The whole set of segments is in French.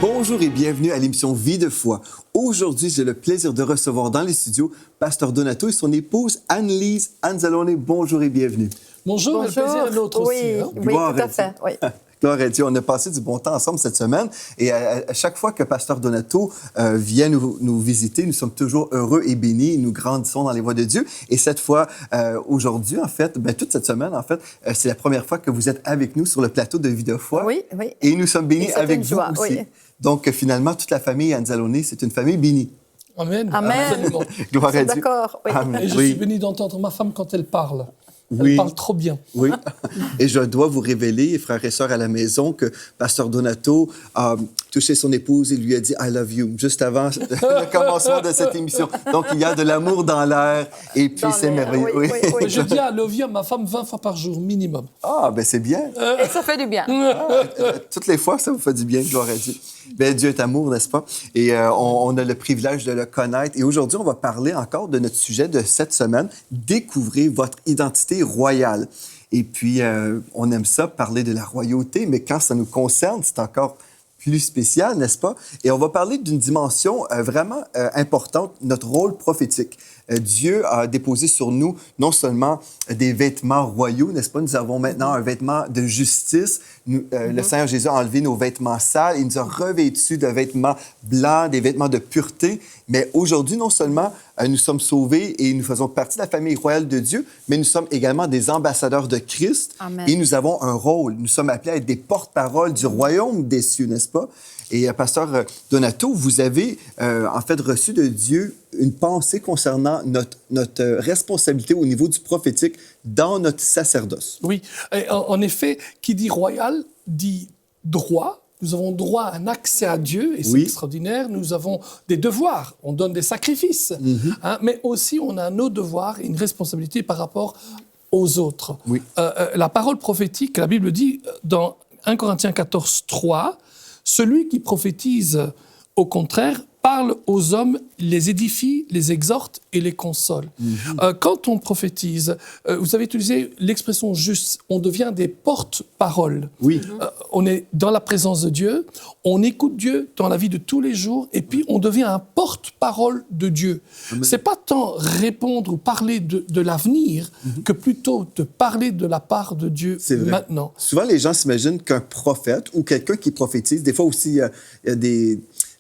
Bonjour et bienvenue à l'émission Vie de foi. Aujourd'hui, j'ai le plaisir de recevoir dans les studios Pasteur Donato et son épouse Anne-Lise Anzalone. Bonjour et bienvenue. Bonjour, le plaisir est nôtre oui, aussi. Hein? Oui, tout à fait. Oui. Gloire à Dieu, on a passé du bon temps ensemble cette semaine et à chaque fois que Pasteur Donato vient nous visiter, nous sommes toujours heureux et bénis, nous grandissons dans les voies de Dieu. Et cette fois, aujourd'hui, en fait, toute cette semaine, en fait, c'est la première fois que vous êtes avec nous sur le plateau de Vie de foi. Oui, oui. Et nous sommes bénis avec vous joie, aussi. Oui. Donc, finalement, toute la famille Anzalone, c'est une famille bénie. Amen. Amen. Absolument. Gloire à Dieu. D'accord, oui. Amen. Et je suis béni d'entendre ma femme quand elle parle. Elle parle trop bien. Oui. Et je dois vous révéler, frères et sœurs à la maison, que Pasteur Donato a touché son épouse et lui a dit « I love you » juste avant le commencement de cette émission. Donc, il y a de l'amour dans l'air et puis c'est merveilleux. Oui. Je dis I love you à ma femme 20 fois par jour, minimum. Ah, ben c'est bien. Et ça fait du bien. Toutes les fois, ça vous fait du bien, gloire à Dieu. Bien, Dieu est amour, n'est-ce pas? Et on a le privilège de le connaître. Et aujourd'hui, on va parler encore de notre sujet de cette semaine, découvrez votre identité royale. Et puis, on aime ça, parler de la royauté, mais quand ça nous concerne, c'est encore plus spécial, n'est-ce pas? Et on va parler d'une dimension vraiment importante, notre rôle prophétique. Dieu a déposé sur nous non seulement des vêtements royaux, n'est-ce pas? Nous avons maintenant un vêtement de justice. Le Seigneur Jésus a enlevé nos vêtements sales. Il nous a revêtus de vêtements blancs, des vêtements de pureté. Mais aujourd'hui, non seulement nous sommes sauvés et nous faisons partie de la famille royale de Dieu, mais nous sommes également des ambassadeurs de Christ. Amen. Et nous avons un rôle. Nous sommes appelés à être des porte-paroles du royaume des cieux, n'est-ce pas? Et Pasteur Donato, vous avez en fait reçu de Dieu une pensée concernant notre responsabilité au niveau du prophétique dans notre sacerdoce. Oui, et en effet, qui dit royal dit droit. Nous avons droit à un accès à Dieu, et c'est extraordinaire. Nous avons des devoirs, on donne des sacrifices, mais aussi on a nos devoirs et une responsabilité par rapport aux autres. Oui. La parole prophétique, la Bible dit dans 1 Corinthiens 14, 3, celui qui prophétise, au contraire, parle aux hommes, les édifie, les exhorte et les console. Quand on prophétise, vous avez utilisé l'expression juste, on devient des porte-paroles. Oui. On est dans la présence de Dieu, on écoute Dieu dans la vie de tous les jours, et puis on devient un porte-parole de Dieu. C'est pas tant répondre ou parler de l'avenir que plutôt de parler de la part de Dieu maintenant. Souvent, les gens s'imaginent qu'un prophète ou quelqu'un qui prophétise, des fois aussi, il y a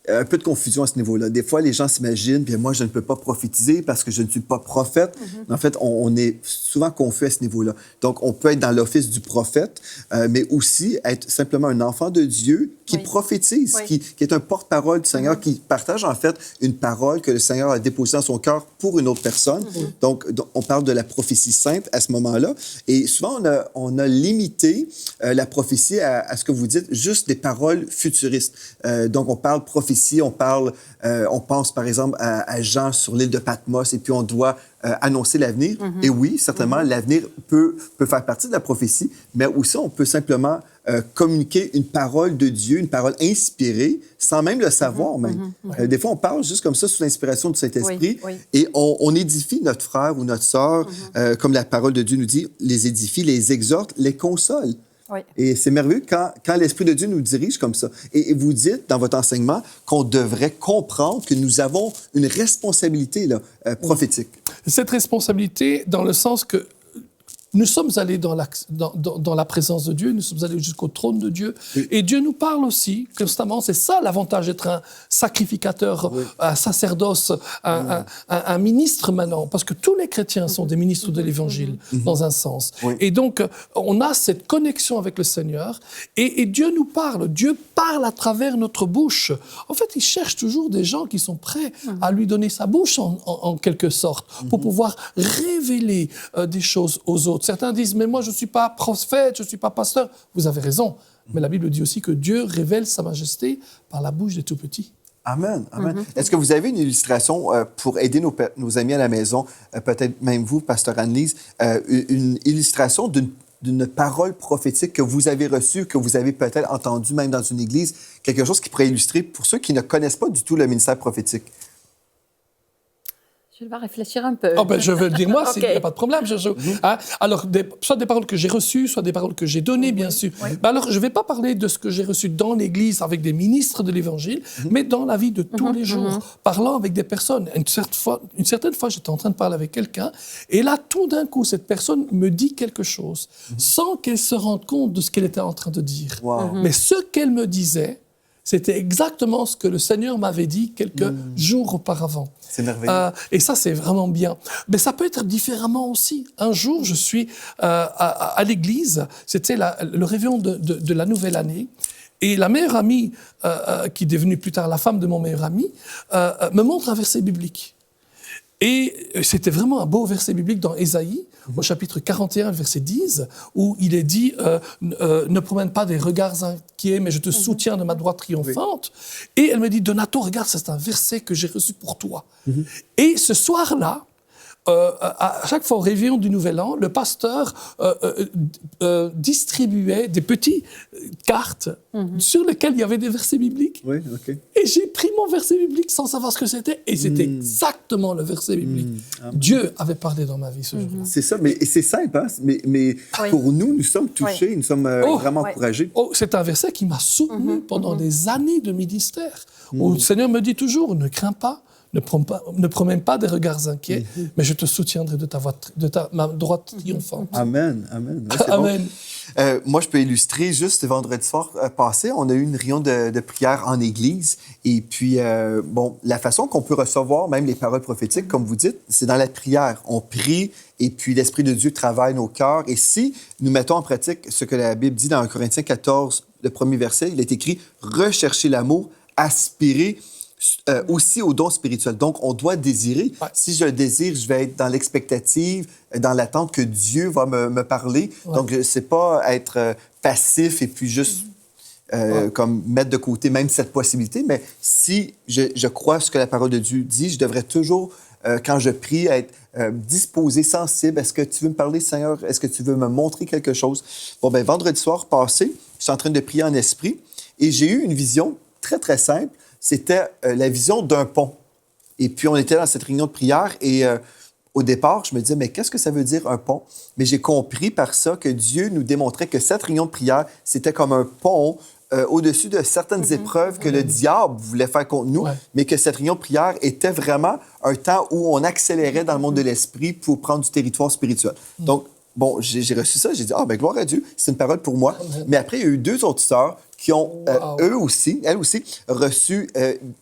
un peu de confusion à ce niveau-là. Des fois, les gens s'imaginent, bien moi, je ne peux pas prophétiser parce que je ne suis pas prophète. En fait, on est souvent confus à ce niveau-là. Donc, on peut être dans l'office du prophète, mais aussi être simplement un enfant de Dieu qui prophétise, qui est un porte-parole du Seigneur, qui partage en fait une parole que le Seigneur a déposée dans son cœur pour une autre personne. Donc, on parle de la prophétie sainte à ce moment-là. Et souvent, on a limité la prophétie à ce que vous dites, juste des paroles futuristes. Donc, on parle prophétie, on pense par exemple à Jean sur l'île de Patmos et puis on doit annoncer l'avenir. Et oui, certainement, l'avenir peut faire partie de la prophétie, mais aussi on peut simplement communiquer une parole de Dieu, une parole inspirée, sans même le savoir même. Des fois, on parle juste comme ça sous l'inspiration du Saint-Esprit et on édifie notre frère ou notre sœur, comme la parole de Dieu nous dit, les édifie, les exhorte, les console. Oui. Et c'est merveilleux quand l'Esprit de Dieu nous dirige comme ça. Et vous dites dans votre enseignement qu'on devrait comprendre que nous avons une responsabilité prophétique. Cette responsabilité, dans le sens que nous sommes allés dans la présence de Dieu, nous sommes allés jusqu'au trône de Dieu. Oui. Et Dieu nous parle aussi constamment. C'est ça l'avantage d'être un sacrificateur, un sacerdoce, un ministre maintenant. Parce que tous les chrétiens sont des ministres de l'Évangile, dans un sens. Oui. Et donc, on a cette connexion avec le Seigneur. Et Dieu nous parle. Dieu parle à travers notre bouche. En fait, il cherche toujours des gens qui sont prêts à lui donner sa bouche, en quelque sorte, pour pouvoir révéler des choses aux autres. Certains disent, mais moi, je ne suis pas prophète, je ne suis pas pasteur. Vous avez raison. Mais la Bible dit aussi que Dieu révèle sa majesté par la bouche des tout-petits. Amen. Amen. Est-ce que vous avez une illustration pour aider nos amis à la maison, peut-être même vous, Pasteur Anne-Lise, une illustration d'une parole prophétique que vous avez reçue, que vous avez peut-être entendue même dans une église, quelque chose qui pourrait illustrer pour ceux qui ne connaissent pas du tout le ministère prophétique? Je vais réfléchir un peu. Oh ben, je veux le dire moi, il Ok. n'y a pas de problème. Hein? Alors, soit des paroles que j'ai reçues, soit des paroles que j'ai données, bien sûr. Oui. Ben alors, je ne vais pas parler de ce que j'ai reçu dans l'Église avec des ministres de l'Évangile, mais dans la vie de tous les jours, parlant avec des personnes. Une certaine fois, j'étais en train de parler avec quelqu'un, et là, tout d'un coup, cette personne me dit quelque chose, sans qu'elle se rende compte de ce qu'elle était en train de dire. Wow. Mais ce qu'elle me disait, c'était exactement ce que le Seigneur m'avait dit quelques jours auparavant. C'est merveilleux. Et ça, c'est vraiment bien. Mais ça peut être différemment aussi. Un jour, je suis à l'église, c'était le réveillon de la nouvelle année, et la meilleure amie, qui est devenue plus tard la femme de mon meilleur ami, me montre un verset biblique. Et c'était vraiment un beau verset biblique dans Ésaïe, au chapitre 41, verset 10, où il est dit ne promène pas des regards inquiets, mais je te soutiens de ma droite triomphante. Et elle me dit, Donato, regarde, c'est un verset que j'ai reçu pour toi. Et ce soir-là, à chaque fois au réveillon du Nouvel An, le pasteur distribuait des petites cartes sur lesquelles il y avait des versets bibliques. Oui, OK. Et j'ai pris mon verset biblique sans savoir ce que c'était. Et c'était exactement le verset biblique. Dieu avait parlé dans ma vie ce jour-là. C'est ça, mais et c'est simple, hein? Mais Oui. pour nous sommes touchés, nous sommes vraiment encouragés. Oh, c'est un verset qui m'a soutenu pendant des années de ministère. Où le Seigneur me dit toujours, ne crains pas, ne promène pas des regards inquiets, mais je te soutiendrai de ma droite triomphante. Amen, amen. Ouais, c'est Amen. bon. Moi, je peux illustrer juste vendredi soir passé, on a eu une réunion de prière en église. Et puis, la façon qu'on peut recevoir même les paroles prophétiques, comme vous dites, c'est dans la prière. On prie et puis l'Esprit de Dieu travaille nos cœurs. Et si nous mettons en pratique ce que la Bible dit dans 1 Corinthiens 14, le premier verset, il est écrit « Recherchez l'amour, aspirez aussi aux dons spirituels ». Donc, on doit désirer. Ouais. Si je le désire, je vais être dans l'expectative, dans l'attente que Dieu va me parler. Ouais. Donc, c'est pas être passif et puis juste comme mettre de côté même cette possibilité. Mais si je crois ce que la parole de Dieu dit, je devrais toujours, quand je prie, être disposé, sensible. Est-ce que tu veux me parler, Seigneur? Est-ce que tu veux me montrer quelque chose? Bon, ben vendredi soir passé, je suis en train de prier en esprit et j'ai eu une vision très, très simple. C'était la vision d'un pont. Et puis, on était dans cette réunion de prière et au départ, je me disais, mais qu'est-ce que ça veut dire un pont? Mais j'ai compris par ça que Dieu nous démontrait que cette réunion de prière, c'était comme un pont au-dessus de certaines épreuves que le diable voulait faire contre nous, mais que cette réunion de prière était vraiment un temps où on accélérait dans le monde de l'esprit pour prendre du territoire spirituel. Donc, bon, j'ai reçu ça, j'ai dit, ben gloire à Dieu, c'est une parole pour moi. Mais après, il y a eu 2 autres sœurs qui ont, elles aussi, reçu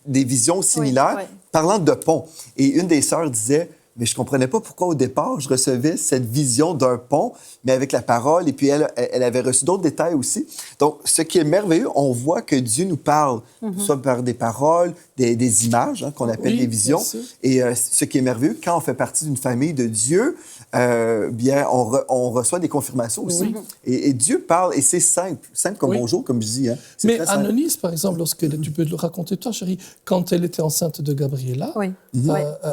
des visions similaires parlant de pont. Et une des sœurs disait, mais je ne comprenais pas pourquoi au départ, je recevais cette vision d'un pont, mais avec la parole, et puis elle avait reçu d'autres détails aussi. Donc, ce qui est merveilleux, on voit que Dieu nous parle, soit par des paroles, des images, qu'on appelle des visions. Et ce qui est merveilleux, quand on fait partie d'une famille de Dieu, bien, on reçoit des confirmations aussi. Et Dieu parle, et c'est simple comme bonjour, comme je dis. Hein. Mais Annelise, par exemple, tu peux le raconter toi, chérie, quand elle était enceinte de Gabriella,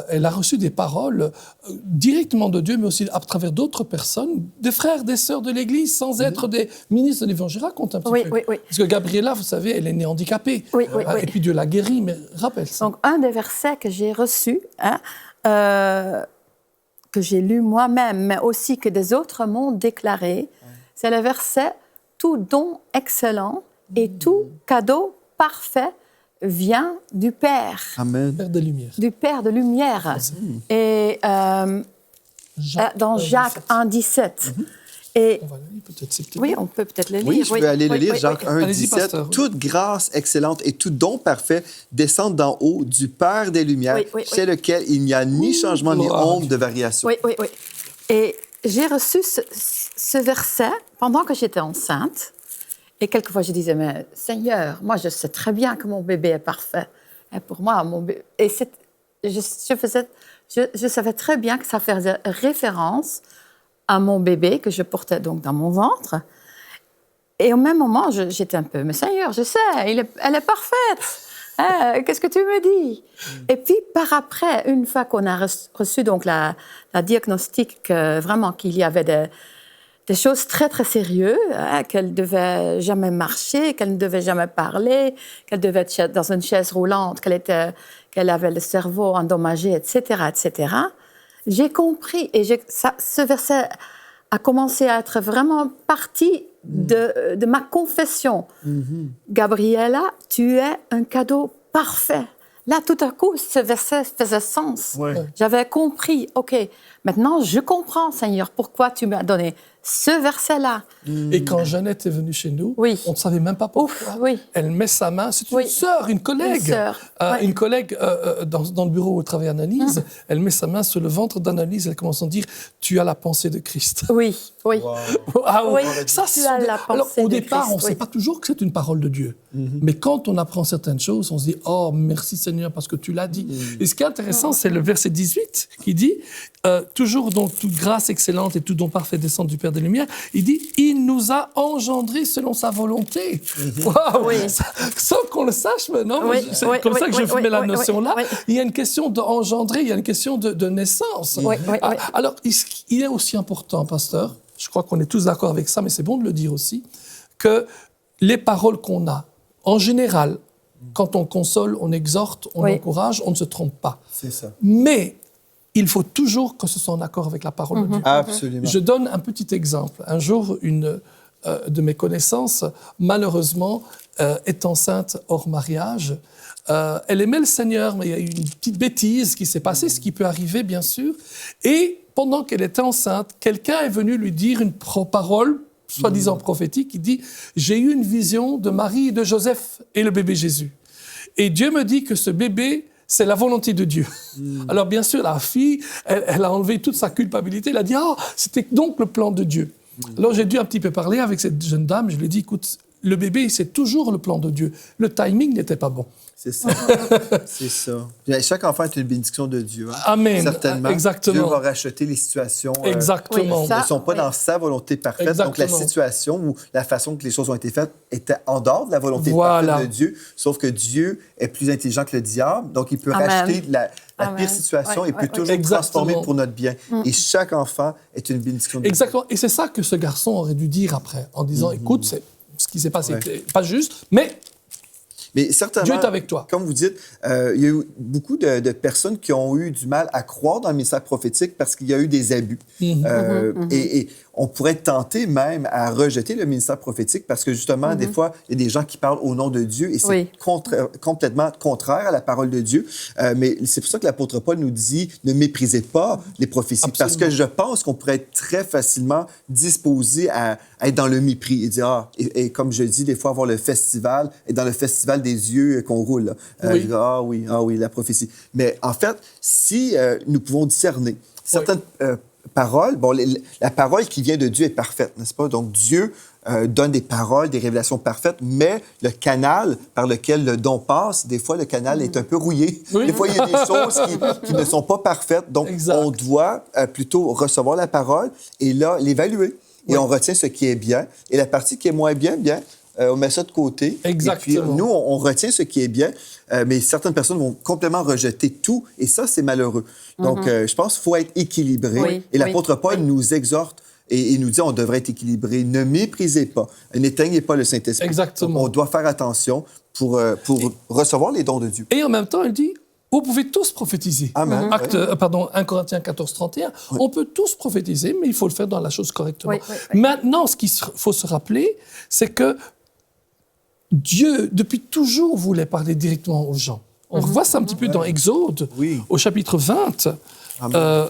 elle a reçu des paroles directement de Dieu, mais aussi à travers d'autres personnes, des frères, des sœurs de l'Église, sans être des ministres de l'Évangile. Raconte un petit peu. Parce que Gabriella, vous savez, elle est née handicapée. Et puis Dieu l'a guérie, mais rappelle ça. Donc, un des versets que j'ai reçus, que j'ai lu moi-même, mais aussi que des autres m'ont déclaré, c'est le verset « Tout don excellent et tout cadeau parfait vient du Père. » Amen. Père de lumière. Du Père de lumière. Et dans Jacques 1,17. Et On va le lire peut-être. oui, on peut peut-être le lire. Oui, je peux aller le lire. Jacques Allez-y, 1,17. pasteur. Toute grâce excellente et tout don parfait descendent d'en haut du Père des Lumières, chez lequel il n'y a ni changement ni ombre de variation. Oui. Et j'ai reçu ce verset pendant que j'étais enceinte. Et quelquefois, je disais, mais Seigneur, moi, je sais très bien que mon bébé est parfait. Et pour moi, mon bébé... Et je savais très bien que ça faisait référence à mon bébé que je portais donc dans mon ventre. Et au même moment, j'étais un peu, mais Seigneur, je sais, elle est parfaite. Qu'est-ce que tu me dis? Et puis, par après, une fois qu'on a reçu donc la diagnostic vraiment qu'il y avait des des choses très, très sérieuses, hein, qu'elle ne devait jamais marcher, qu'elle ne devait jamais parler, qu'elle devait être dans une chaise roulante, qu'elle avait le cerveau endommagé, etc., etc. J'ai compris, et ce verset a commencé à être vraiment partie de ma confession. Gabriella, tu es un cadeau parfait. Là, tout à coup, ce verset faisait sens. Ouais. J'avais compris, OK, maintenant je comprends, Seigneur, pourquoi tu m'as donné ce verset-là. Et quand Jeannette est venue chez nous, Oui. on ne savait même pas pourquoi. Ouf, oui. Elle met sa main, c'est une Oui. sœur, une collègue. Une sœur, ouais. Une collègue dans le bureau où travaille Annalise. Elle met sa main sur le ventre d'Annalise, elle commence à dire « Tu as la pensée de Christ ». Oui, oui. Ah, Oui, ça, tu as la Alors, pensée au de départ, Christ, on ne sait oui. pas toujours que c'est une parole de Dieu. Mais quand on apprend certaines choses, on se dit « Oh, merci Seigneur, parce que tu l'as dit ». Et ce qui est intéressant, c'est le verset 18 qui dit « Toujours donc toute grâce excellente et tout don parfait descend du Père des Lumières ». Il dit « Il nous a engendrés selon sa volonté ». Waouh! Oui. Sans qu'on le sache maintenant, Oui, c'est oui, comme ça oui, que je oui, mets la oui, notion-là. oui. Il y a une question d'engendrer, il y a une question de naissance. Oui, oui, oui. Alors, il est aussi important, pasteur, je crois qu'on est tous d'accord avec ça, mais c'est bon de le dire aussi, que les paroles qu'on a, en général, quand on console, on exhorte, on Oui. encourage, on ne se trompe pas. C'est ça. Mais il faut toujours que ce soit en accord avec la parole de Dieu. Absolument. Je donne un petit exemple. Un jour, une de mes connaissances, malheureusement, est enceinte hors mariage. Elle aimait le Seigneur, mais il y a eu une petite bêtise qui s'est passée, ce qui peut arriver, bien sûr. Et pendant qu'elle était enceinte, quelqu'un est venu lui dire une parole, soi-disant prophétique, qui dit « J'ai eu une vision de Marie et de Joseph et le bébé Jésus. Et Dieu me dit que ce bébé, c'est la volonté de Dieu. » Alors bien sûr, la fille, elle a enlevé toute sa culpabilité. Elle a dit « Ah, c'était donc le plan de Dieu. » Alors j'ai dû un petit peu parler avec cette jeune dame. Je lui ai dit « Écoute, le bébé, c'est toujours le plan de Dieu. Le timing n'était pas bon. » C'est ça. C'est ça. Chaque enfant est une bénédiction de Dieu. Hein? Amen. Certainement. Exactement. Dieu va racheter les situations. Exactement. Oui, ça, ne sont pas dans sa volonté parfaite. Exactement. Donc, la situation ou la façon que les choses ont été faites était en dehors de la volonté Voilà. parfaite de Dieu. Sauf que Dieu est plus intelligent que le diable. Donc, il peut Amen. racheter la Amen. pire situation Ouais, et peut ouais, toujours ouais. transformer Exactement. pour notre bien. Et chaque enfant est une bénédiction de Exactement. Et c'est ça que ce garçon aurait dû dire après, en disant, écoute, ce qui s'est passé Ouais. n'était pas juste, mais Mais certainement, Dieu est avec toi. Comme vous dites, il y a eu beaucoup de personnes qui ont eu du mal à croire dans le ministère prophétique parce qu'il y a eu des abus. Et on pourrait tenter même à rejeter le ministère prophétique parce que justement, des fois, il y a des gens qui parlent au nom de Dieu et c'est Oui. complètement contraire à la parole de Dieu. Mais c'est pour ça que l'apôtre Paul nous dit ne méprisez pas les prophéties. Absolument. Parce que je pense qu'on pourrait être très facilement disposé à être dans le mépris et dire, et comme je dis, des fois, avoir le festival et dans le festival des yeux qu'on roule. Là. Oui. Ah oui, la prophétie. Mais en fait, si nous pouvons discerner certaines paroles, bon, la parole qui vient de Dieu est parfaite, n'est-ce pas? Donc, Dieu donne des paroles, des révélations parfaites, mais le canal par lequel le don passe, des fois, le canal est un peu rouillé. Oui. Des fois, il y a des choses qui ne sont pas parfaites. Donc, Exact. on doit plutôt recevoir la parole et là, l'évaluer. Et Oui. on retient ce qui est bien. Et la partie qui est moins bien, on met ça de côté. Exactement. Et puis, nous, on retient ce qui est bien, mais certaines personnes vont complètement rejeter tout, et ça, c'est malheureux. Donc, je pense qu'il faut être équilibré. Oui, Et l'apôtre oui, Paul oui. nous exhorte et nous dit on devrait être équilibré. Ne méprisez pas, n'éteignez pas le Saint-Esprit. Exactement. Donc, on doit faire attention pour recevoir les dons de Dieu. Et en même temps, il dit, vous pouvez tous prophétiser. Amen. Acte, 1 Corinthiens 14, 31. On peut tous prophétiser, mais il faut le faire dans la chose correctement. Oui, oui, oui. Maintenant, ce qu'il faut se rappeler, c'est que Dieu, depuis toujours, voulait parler directement aux gens. On revoit ça un petit peu dans Exode, Oui. au chapitre 20, Amen.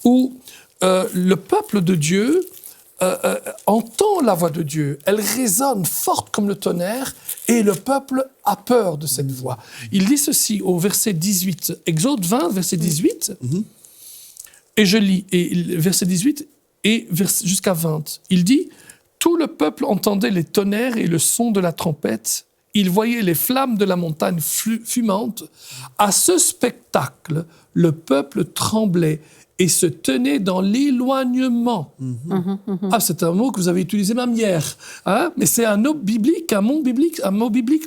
où le peuple de Dieu entend la voix de Dieu. Elle résonne forte comme le tonnerre et le peuple a peur de cette voix. Il dit ceci au verset 18, Exode 20, verset 18, et je lis, et verset 18 et jusqu'à 20. Il dit « Tout le peuple entendait les tonnerres et le son de la trompette. Il voyait les flammes de la montagne fumante. À ce spectacle, le peuple tremblait et se tenait dans l'éloignement. Ah, c'est un mot que vous avez utilisé même hier. Hein? Mais c'est un mot biblique,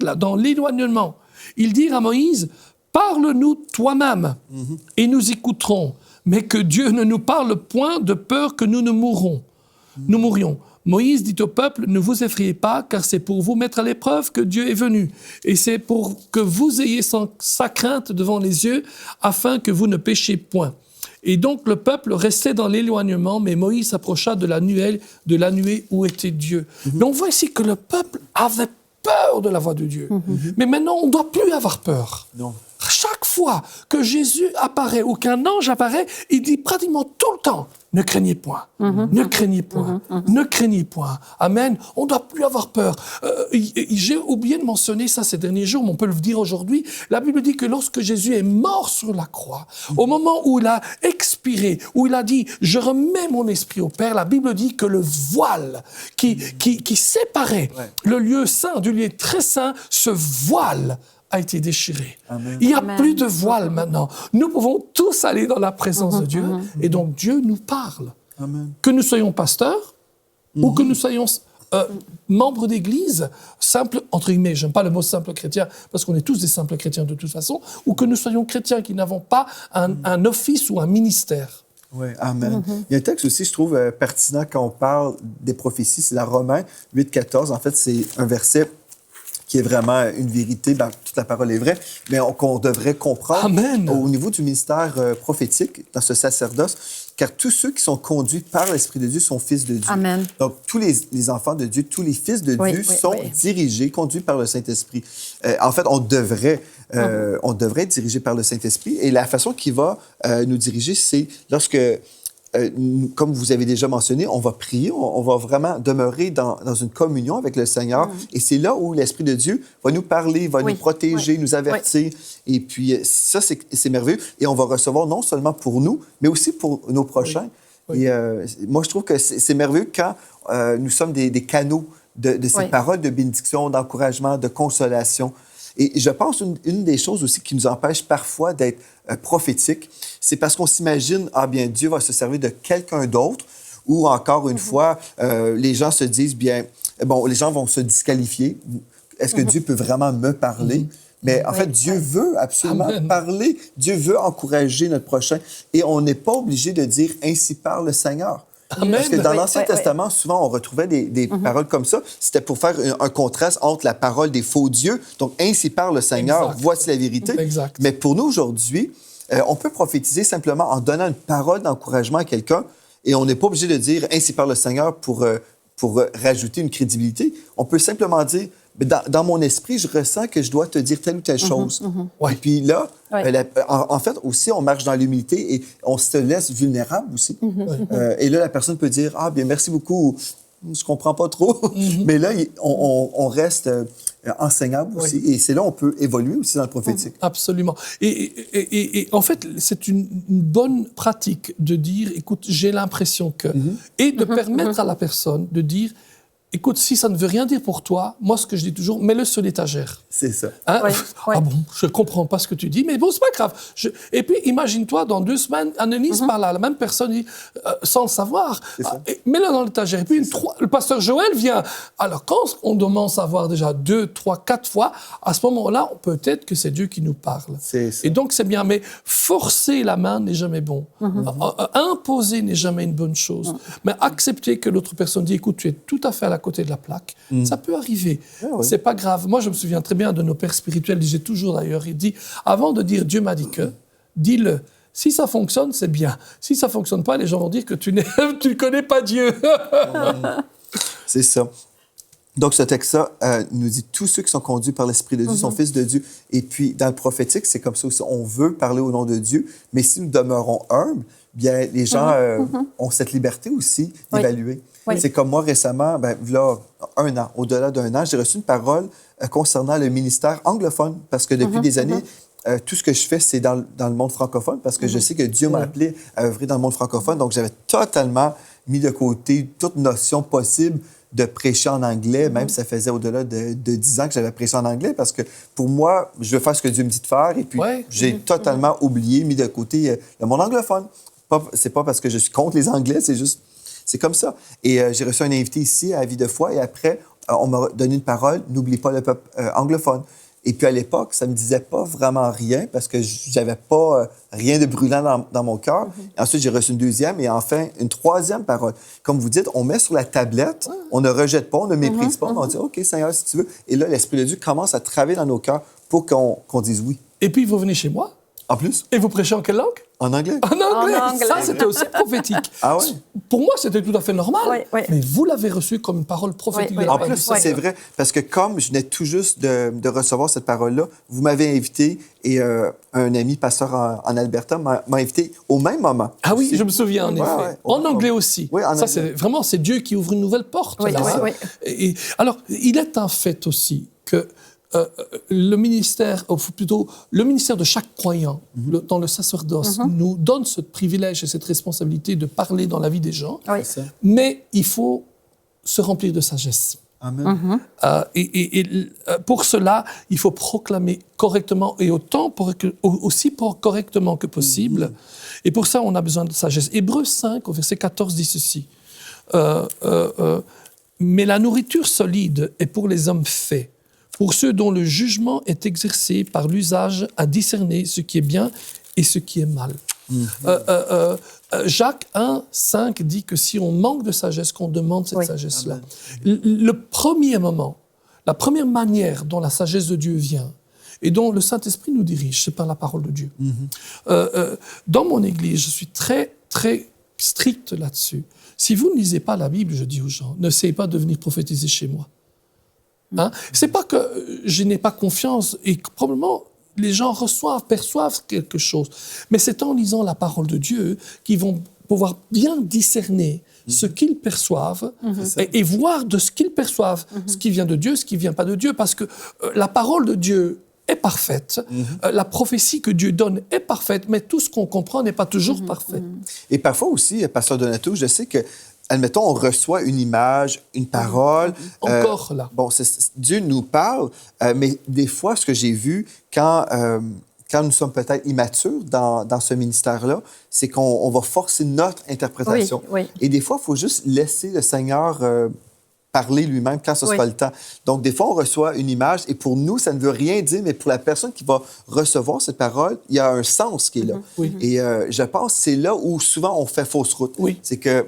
là, dans l'éloignement. Ils dirent à Moïse, « Parle-nous toi-même, et nous écouterons, mais que Dieu ne nous parle point de peur que nous ne mourrons. » nous mourions. Moïse dit au peuple, ne vous effrayez pas, car c'est pour vous mettre à l'épreuve que Dieu est venu. Et c'est pour que vous ayez sa crainte devant les yeux, afin que vous ne péchiez point. Et donc le peuple restait dans l'éloignement, mais Moïse s'approcha de la nuée où était Dieu. Mais on voit ici que le peuple avait peur de la voix de Dieu. Mais maintenant, on ne doit plus avoir peur. Non. Chaque fois que Jésus apparaît ou qu'un ange apparaît, il dit pratiquement tout le temps, ne craignez point, ne craignez point, ne craignez point. Amen. On ne doit plus avoir peur. J'ai oublié de mentionner ça ces derniers jours, mais on peut le dire aujourd'hui. La Bible dit que lorsque Jésus est mort sur la croix, au moment où il a expiré, où il a dit, je remets mon esprit au Père, la Bible dit que le voile qui séparait le lieu saint du lieu très saint, ce voile a été déchiré. Amen. Il n'y a plus de voile maintenant. Nous pouvons tous aller dans la présence de Dieu et donc Dieu nous parle. Amen. Que nous soyons pasteurs ou que nous soyons membres d'église, simples, entre guillemets, j'aime pas le mot simple chrétien parce qu'on est tous des simples chrétiens de toute façon, ou que nous soyons chrétiens qui n'avons pas un office ou un ministère. Oui, amen. Il y a un texte aussi, je trouve, pertinent quand on parle des prophéties, c'est la Romains 8,14. En fait, c'est un verset qui est vraiment une vérité, ben, toute la parole est vraie, mais qu'on devrait comprendre Amen. Au niveau du ministère prophétique, dans ce sacerdoce, car tous ceux qui sont conduits par l'Esprit de Dieu sont fils de Dieu. Amen. Donc, tous les enfants de Dieu, tous les fils de Dieu sont dirigés, conduits par le Saint-Esprit. En fait, on devrait être dirigés par le Saint-Esprit, et la façon qu'il va nous diriger, c'est lorsque... comme vous avez déjà mentionné, on va prier, on va vraiment demeurer dans une communion avec le Seigneur. Et c'est là où l'Esprit de Dieu va nous parler, va nous protéger, nous avertir. Et puis ça, c'est merveilleux. Et on va recevoir non seulement pour nous, mais aussi pour nos prochains. Et moi, je trouve que c'est merveilleux quand nous sommes des canaux de ces paroles de bénédiction, d'encouragement, de consolation. Et je pense une des choses aussi qui nous empêche parfois d'être prophétique, c'est parce qu'on s'imagine, ah bien, Dieu va se servir de quelqu'un d'autre, ou encore une fois, les gens se disent, bien, bon, les gens vont se disqualifier. Est-ce que Dieu peut vraiment me parler? Mais en fait, Dieu veut absolument parler. Dieu veut encourager notre prochain. Et on n'est pas obligé de dire « Ainsi parle le Seigneur ». Amen. Parce que dans l'Ancien Testament, souvent, on retrouvait des paroles comme ça. C'était pour faire un contraste entre la parole des faux dieux. Donc, ainsi parle le Seigneur, voici la vérité. Exact. Mais pour nous, aujourd'hui, on peut prophétiser simplement en donnant une parole d'encouragement à quelqu'un et on n'est pas obligé de dire ainsi parle le Seigneur pour rajouter une crédibilité. On peut simplement dire, dans mon esprit, je ressens que je dois te dire telle ou telle chose. Et puis là, en fait, aussi, on marche dans l'humilité et on se laisse vulnérable aussi. Et là, la personne peut dire, ah, bien, merci beaucoup, je comprends pas trop. Mais là, on reste enseignable aussi. Et c'est là on peut évoluer aussi dans le prophétique. Absolument. Et en fait, c'est une bonne pratique de dire, écoute, j'ai l'impression que... Et de permettre à la personne de dire, écoute, si ça ne veut rien dire pour toi, moi, ce que je dis toujours, mets-le sur l'étagère. C'est ça. Hein? Ah bon, je ne comprends pas ce que tu dis, mais bon, c'est pas grave. Et puis, imagine-toi, dans 2 semaines, Annelise parle à la même personne, dit, sans le savoir, mets-le dans l'étagère. Et puis, le pasteur Joël vient. Alors, quand on commence à voir déjà 2, 3, 4 fois, à ce moment-là, peut-être que c'est Dieu qui nous parle. C'est ça. Et donc, c'est bien, mais forcer la main n'est jamais bon. Imposer n'est jamais une bonne chose. Mais accepter que l'autre personne dit, écoute, tu es tout à fait à la côté de la plaque, ça peut arriver. C'est pas grave. Moi, je me souviens très bien de nos pères spirituels, disaient toujours d'ailleurs, il dit, avant de dire Dieu m'a dit que, dis-le. Si ça fonctionne, c'est bien. Si ça fonctionne pas, les gens vont dire que tu ne connais pas Dieu. C'est ça. Donc, ce texte-là nous dit tous ceux qui sont conduits par l'Esprit de Dieu sont fils de Dieu. Et puis, dans le prophétique, c'est comme ça aussi. On veut parler au nom de Dieu, mais si nous demeurons humbles, bien, les gens ont cette liberté aussi d'évaluer. C'est comme moi, récemment, là, au-delà d'un an, j'ai reçu une parole concernant le ministère anglophone, parce que depuis des années, tout ce que je fais, c'est dans le monde francophone, parce que je sais que Dieu m'a appelé à œuvrer dans le monde francophone, donc j'avais totalement mis de côté toute notion possible de prêcher en anglais, même si ça faisait au-delà de 10 ans que j'avais prêché en anglais, parce que pour moi, je veux faire ce que Dieu me dit de faire, et puis j'ai totalement oublié, mis de côté le monde anglophone. C'est pas parce que je suis contre les Anglais, c'est comme ça. Et j'ai reçu un invité ici à Vie de foi, et après, on m'a donné une parole, n'oublie pas le peuple anglophone. Et puis à l'époque, ça me disait pas vraiment rien parce que j'avais pas rien de brûlant dans mon cœur. Ensuite, j'ai reçu une deuxième et enfin une troisième parole. Comme vous dites, on met sur la tablette, on ne rejette pas, on ne méprise pas, mais on dit « OK, Seigneur, si tu veux ». Et là, l'Esprit de Dieu commence à travailler dans nos cœurs pour qu'on dise oui. Et puis, vous venez chez moi. En plus? Et vous prêchez en quelle langue? En anglais. En anglais. En anglais. Ça, c'était aussi prophétique. Ah ouais? Pour moi, c'était tout à fait normal. Oui, oui. Mais vous l'avez reçu comme une parole prophétique. Oui, oui. de la En part plus, du ça, Seigneur. c'est vrai, parce que comme je venais tout juste de recevoir cette parole-là, vous m'avez invité et un ami pasteur en Alberta m'a invité au même moment. Ah oui, aussi. je me souviens, en effet. ouais. En anglais aussi. Oui, en Ça, anglais. c'est Dieu qui ouvre une nouvelle porte. Oui, là. oui, Et, alors, il est un fait aussi que le ministère, ou plutôt le ministère de chaque croyant dans le sacerdoce nous donne ce privilège et cette responsabilité de parler dans la vie des gens, Oui. C'est ça. mais il faut se remplir de sagesse. Amen. Pour cela, il faut proclamer correctement et aussi correctement que possible. Et pour ça, on a besoin de sagesse. Hébreux 5, au verset 14, dit ceci. Mais la nourriture solide est pour les hommes faits, pour ceux dont le jugement est exercé par l'usage à discerner ce qui est bien et ce qui est mal. Jacques 1, 5 dit que si on manque de sagesse, qu'on demande cette sagesse-là. Le premier moment, la première manière dont la sagesse de Dieu vient et dont le Saint-Esprit nous dirige, c'est par la parole de Dieu. Dans mon Église, je suis très, très strict là-dessus. Si vous ne lisez pas la Bible, je dis aux gens, n'essayez pas de venir prophétiser chez moi. Hein? C'est pas que je n'ai pas confiance et que probablement les gens perçoivent quelque chose. Mais c'est en lisant la parole de Dieu qu'ils vont pouvoir bien discerner ce qu'ils perçoivent et voir de ce qu'ils perçoivent ce qui vient de Dieu, ce qui ne vient pas de Dieu. Parce que la parole de Dieu est parfaite, la prophétie que Dieu donne est parfaite, mais tout ce qu'on comprend n'est pas toujours parfait. Et parfois aussi, Pasteur Donato, je sais que, admettons, on reçoit une image, une parole. Encore là. Bon, Dieu nous parle, mais des fois, ce que j'ai vu quand nous sommes peut-être immatures dans ce ministère-là, c'est qu'on va forcer notre interprétation. Oui, oui. Et des fois, il faut juste laisser le Seigneur parler lui-même quand ce sera le temps. Donc, des fois, on reçoit une image et pour nous, ça ne veut rien dire, mais pour la personne qui va recevoir cette parole, il y a un sens qui est là. Et je pense que c'est là où souvent on fait fausse route. C'est que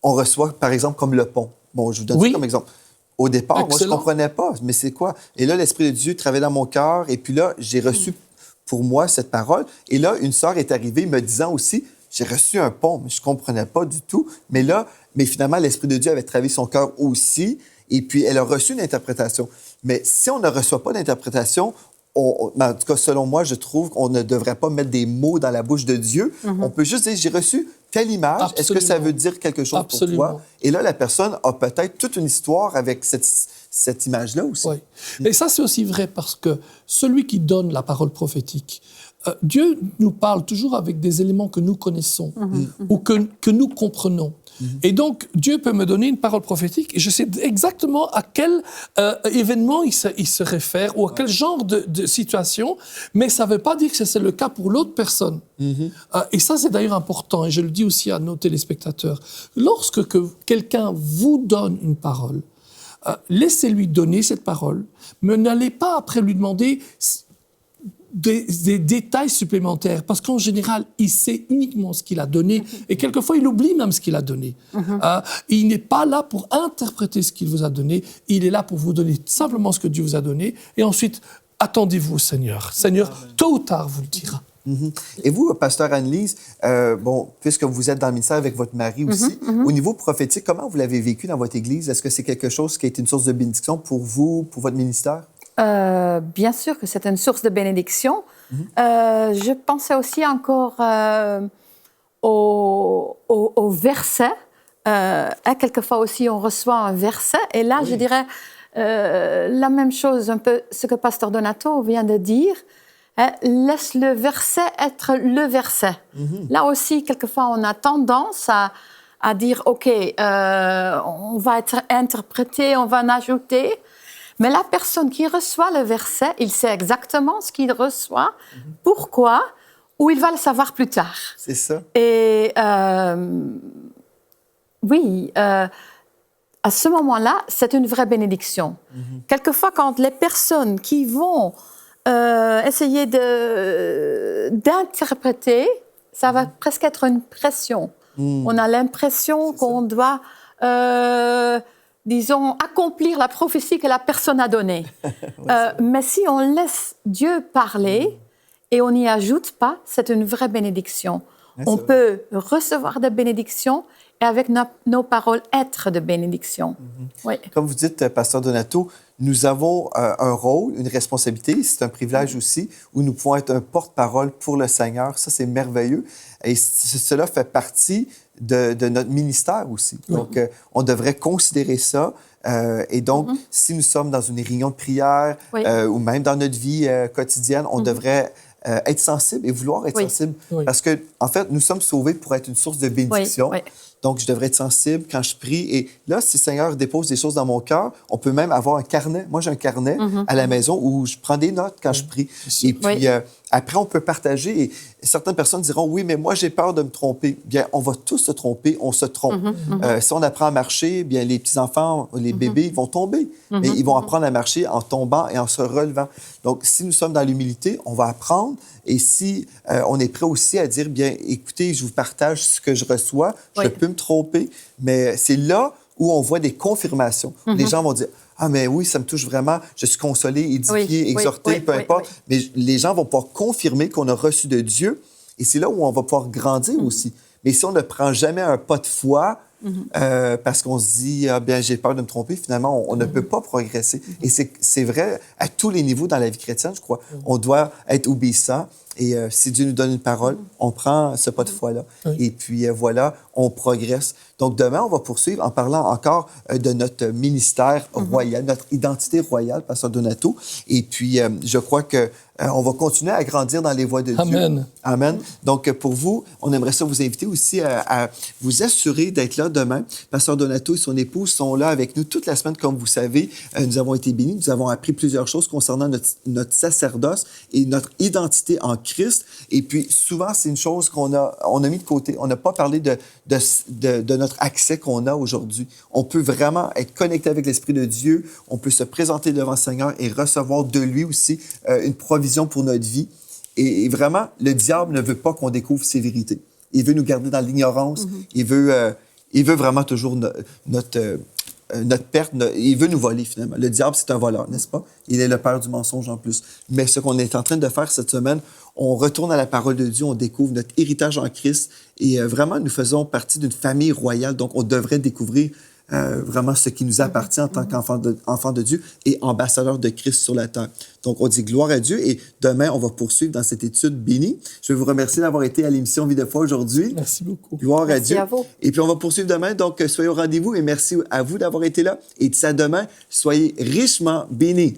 on reçoit, par exemple, comme le pont. Bon, je vous donne ça comme exemple. Au départ, moi, je ne comprenais pas, mais c'est quoi? Et là, l'Esprit de Dieu travaillait dans mon cœur, et puis là, j'ai reçu pour moi cette parole. Et là, une sœur est arrivée me disant aussi, j'ai reçu un pont, mais je ne comprenais pas du tout. Mais finalement, l'Esprit de Dieu avait travaillé son cœur aussi, et puis elle a reçu une interprétation. Mais si on ne reçoit pas d'interprétation, en tout cas, selon moi, je trouve qu'on ne devrait pas mettre des mots dans la bouche de Dieu. On peut juste dire, j'ai reçu telle image. Absolument. Est-ce que ça veut dire quelque chose pour toi? Et là, la personne a peut-être toute une histoire avec cette image-là aussi. Oui. Et ça, c'est aussi vrai parce que celui qui donne la parole prophétique, Dieu nous parle toujours avec des éléments que nous connaissons ou que nous comprenons. Et donc, Dieu peut me donner une parole prophétique et je sais exactement à quel événement il se réfère ou à quel genre de situation, mais ça ne veut pas dire que c'est le cas pour l'autre personne. Et ça, c'est d'ailleurs important, et je le dis aussi à nos téléspectateurs. Lorsque quelqu'un vous donne une parole, laissez-lui donner cette parole, mais n'allez pas après lui demander des détails supplémentaires, parce qu'en général, il sait uniquement ce qu'il a donné, et quelquefois, il oublie même ce qu'il a donné. Il n'est pas là pour interpréter ce qu'il vous a donné, il est là pour vous donner simplement ce que Dieu vous a donné, et ensuite, attendez-vous au Seigneur. Seigneur, tôt ou tard, vous le dira. Et vous, Pasteur Anne-Lise, puisque vous êtes dans le ministère avec votre mari aussi, au niveau prophétique, comment vous l'avez vécu dans votre Église? Est-ce que c'est quelque chose qui a été une source de bénédiction pour vous, pour votre ministère? Bien sûr que c'est une source de bénédiction. Je pensais aussi encore au verset. Quelquefois aussi, on reçoit un verset. Et là, je dirais la même chose, un peu ce que Pasteur Donato vient de dire. Laisse le verset être le verset. Là aussi, quelquefois, on a tendance à dire, OK, on va être interprété, on va en ajouter. Mais la personne qui reçoit le verset, il sait exactement ce qu'il reçoit, pourquoi, ou il va le savoir plus tard. C'est ça. Et oui, à ce moment-là, c'est une vraie bénédiction. Quelquefois, quand les personnes qui vont essayer d'interpréter, ça va presque être une pression. On a l'impression qu'on doit, disons, accomplir la prophétie que la personne a donnée. Mais si on laisse Dieu parler et on n'y ajoute pas, c'est une vraie bénédiction. On peut recevoir des bénédictions et avec nos paroles être de bénédiction. Oui. Comme vous dites, Pasteur Donato, nous avons un rôle, une responsabilité, c'est un privilège aussi, où nous pouvons être un porte-parole pour le Seigneur. Ça, c'est merveilleux. Et cela fait partie de notre ministère aussi. Donc, on devrait considérer ça. Et donc, si nous sommes dans une réunion de prière ou même dans notre vie quotidienne, on devrait être sensible et vouloir être sensible. Parce que, en fait, nous sommes sauvés pour être une source de bénédiction. Donc, je devrais être sensible quand je prie. Et là, si le Seigneur dépose des choses dans mon cœur, on peut même avoir un carnet. Moi, j'ai un carnet à la maison où je prends des notes quand je prie. Et puis, après, on peut partager. Et certaines personnes diront, oui, mais moi, j'ai peur de me tromper. Bien, on va tous se tromper, on se trompe. Si on apprend à marcher, bien, les petits-enfants, les bébés, ils vont tomber. Mais ils vont apprendre à marcher en tombant et en se relevant. Donc, si nous sommes dans l'humilité, on va apprendre. Et si on est prêt aussi à dire, bien, écoutez, je vous partage ce que je reçois, je peux me tromper, mais c'est là où on voit des confirmations. Les gens vont dire, ah, mais oui, ça me touche vraiment, je suis consolé, édifié, exhorté, peu importe. Mais les gens vont pouvoir confirmer qu'on a reçu de Dieu, et c'est là où on va pouvoir grandir aussi. Mais si on ne prend jamais un pas de foi, parce qu'on se dit, ah, bien, j'ai peur de me tromper, finalement, on ne peut pas progresser. Et c'est vrai à tous les niveaux dans la vie chrétienne, je crois. On doit être obéissant. Et si Dieu nous donne une parole, on prend ce pas de foi-là. Et puis voilà, on progresse. Donc demain, on va poursuivre en parlant encore de notre ministère royal, notre identité royale, Pasteur Donato. Et puis, je crois que on va continuer à grandir dans les voies de Dieu. Amen. Donc, pour vous, on aimerait ça vous inviter aussi à vous assurer d'être là demain. Pasteur Donato et son épouse sont là avec nous toute la semaine, comme vous savez. Nous avons été bénis, nous avons appris plusieurs choses concernant notre sacerdoce et notre identité en Christ. Et puis, souvent, c'est une chose qu'on a mis de côté. On n'a pas parlé de notre accès qu'on a aujourd'hui. On peut vraiment être connecté avec l'Esprit de Dieu. On peut se présenter devant le Seigneur et recevoir de lui aussi une provision pour notre vie. Et vraiment, le diable ne veut pas qu'on découvre ces vérités. Il veut nous garder dans l'ignorance. Il veut vraiment toujours notre perte. Il veut nous voler, finalement. Le diable, c'est un voleur, n'est-ce pas? Il est le père du mensonge en plus. Mais ce qu'on est en train de faire cette semaine, on retourne à la parole de Dieu, on découvre notre héritage en Christ et vraiment, nous faisons partie d'une famille royale. Donc, on devrait découvrir vraiment ce qui nous appartient en tant qu'enfant de Dieu et ambassadeur de Christ sur la terre. Donc, on dit gloire à Dieu et demain, on va poursuivre dans cette étude bénie. Je veux vous remercier d'avoir été à l'émission Vie de foi aujourd'hui. Merci beaucoup. Gloire à Dieu. Merci à vous. Et puis, on va poursuivre demain. Donc, soyez au rendez-vous et merci à vous d'avoir été là. Et d'ici à demain, soyez richement bénis.